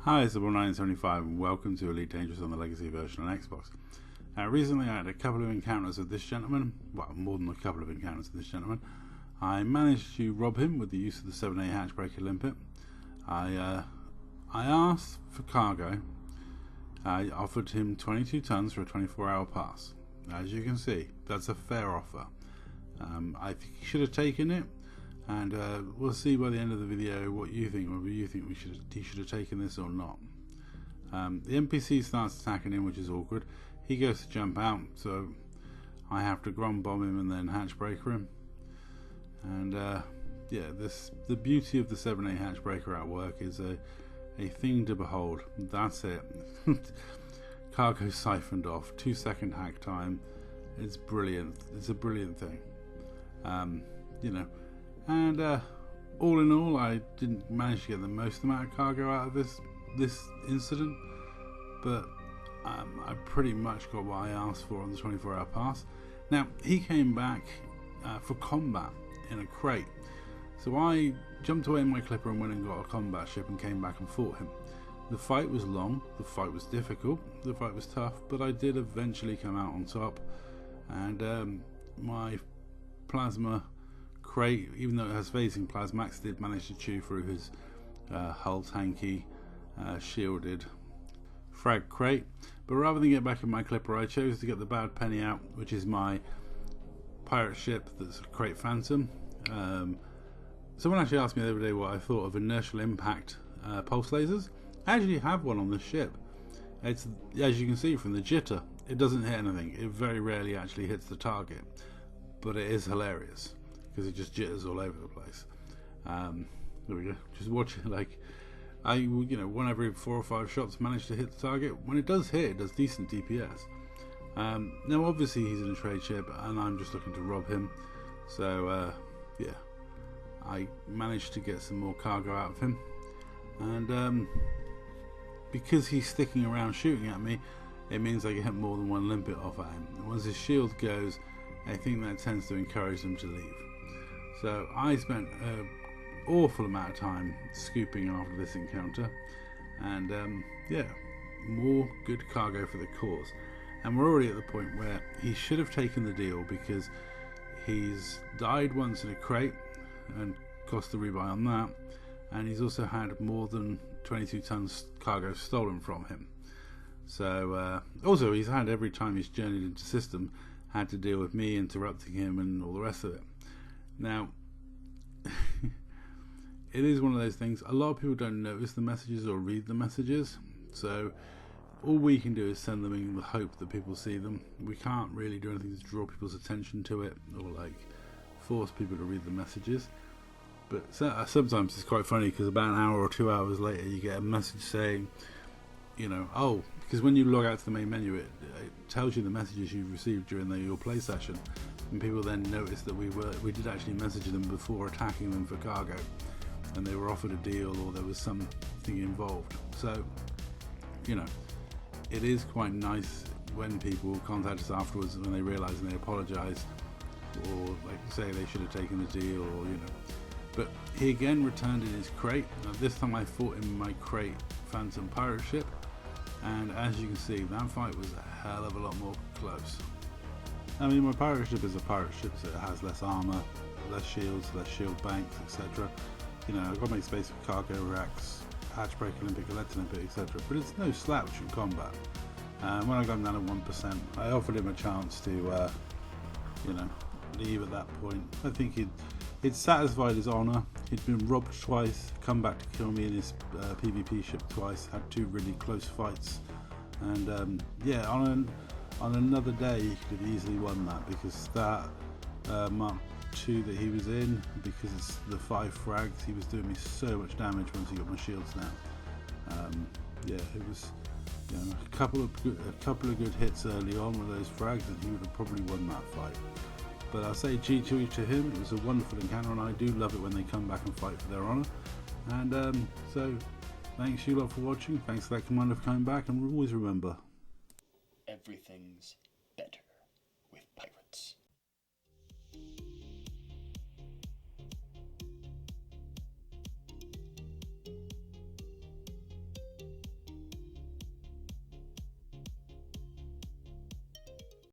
Hi, it's 975 and welcome to Elite Dangerous on the Legacy version on Xbox. Recently I had a couple of encounters with this gentleman, well more than a couple of encounters with this gentleman. I managed to rob him with the use of the 7A hatchbreaker limpet. I asked for cargo. I offered him 22 tons for a 24-hour pass. As you can see, that's a fair offer. I think he should have taken it. And we'll see by the end of the video what you think, whether you think he should have taken this or not. The NPC starts attacking him, which is awkward. He goes to jump out, so I have to ground bomb him and then hatchbreaker him. And yeah, the beauty of the 7A hatchbreaker at work is a thing to behold. That's it. Cargo siphoned off, 2-second hack time. It's brilliant. It's a brilliant thing. You know. And all in all, I didn't manage to get the most amount of cargo out of this incident, but I pretty much got what I asked for on the 24-hour pass. Now, he came back for combat in a crate, so I jumped away in my clipper and went and got a combat ship and came back and fought him. The fight was long, the fight was difficult, the fight was tough, but I did eventually come out on top, and my plasma crate, even though it has phasing plasmax, did manage to chew through his hull tanky shielded frag crate. But rather than get back in my clipper, I chose to get the bad penny out, which is my pirate ship that's a crate phantom. Someone actually asked me the other day what I thought of inertial impact pulse lasers. I actually have one on this ship. It's, as you can see from the jitter, it doesn't hit anything. It very rarely actually hits the target, but it is hilarious because it just jitters all over the place. There we go. Just watch it. Like one every 4 or 5 shots manage to hit the target. When it does hit, it does decent DPS. Now, obviously, he's in a trade ship, and I'm just looking to rob him. So, yeah, I managed to get some more cargo out of him, and because he's sticking around shooting at me, it means I get more than one limpet off at him. And once his shield goes, I think that tends to encourage them to leave. So I spent an awful amount of time scooping after this encounter, and yeah, more good cargo for the cause. And we're already at the point where he should have taken the deal, because he's died once in a crate and cost the rebuy on that, and he's also had more than 22 tons cargo stolen from him. So also he's had, every time he's journeyed into system, had to deal with me interrupting him and all the rest of it. Now, it is one of those things, a lot of people don't notice the messages or read the messages, so all we can do is send them in the hope that people see them. We can't really do anything to draw people's attention to it, or like force people to read the messages. But sometimes it's quite funny, because about an hour or 2 hours later you get a message saying, oh, because when you log out to the main menu, it tells you the messages you've received during your play session, and people then notice that we did actually message them before attacking them for cargo, and they were offered a deal, or there was something involved. So, it is quite nice when people contact us afterwards when they realise and they apologise, or like say they should have taken the deal, or But he again returned in his crate. Now this time I fought him in my crate phantom pirate ship, and as you can see, that fight was a hell of a lot more close. I mean, my pirate ship is a pirate ship, so it has less armour, less shields, less shield banks, etc. I've got to make space for cargo racks, hatchbreaker limpet, collector limpet, etc. But it's no slouch in combat. When I got him down at 1%, I offered him a chance to, leave at that point. I think he'd satisfied his honour. He'd been robbed twice, come back to kill me in his PvP ship twice, had 2 really close fights, and yeah, on another day he could have easily won that, because that Mark II that he was in, because it's the 5 frags, he was doing me so much damage once he got my shields down. Yeah, it was a couple of good hits early on with those frags, and he would have probably won that fight. But I'll say G2 to him. It was a wonderful encounter, and I do love it when they come back and fight for their honour. And so, thanks you lot for watching. Thanks to that commander for coming back, and always remember, everything's better.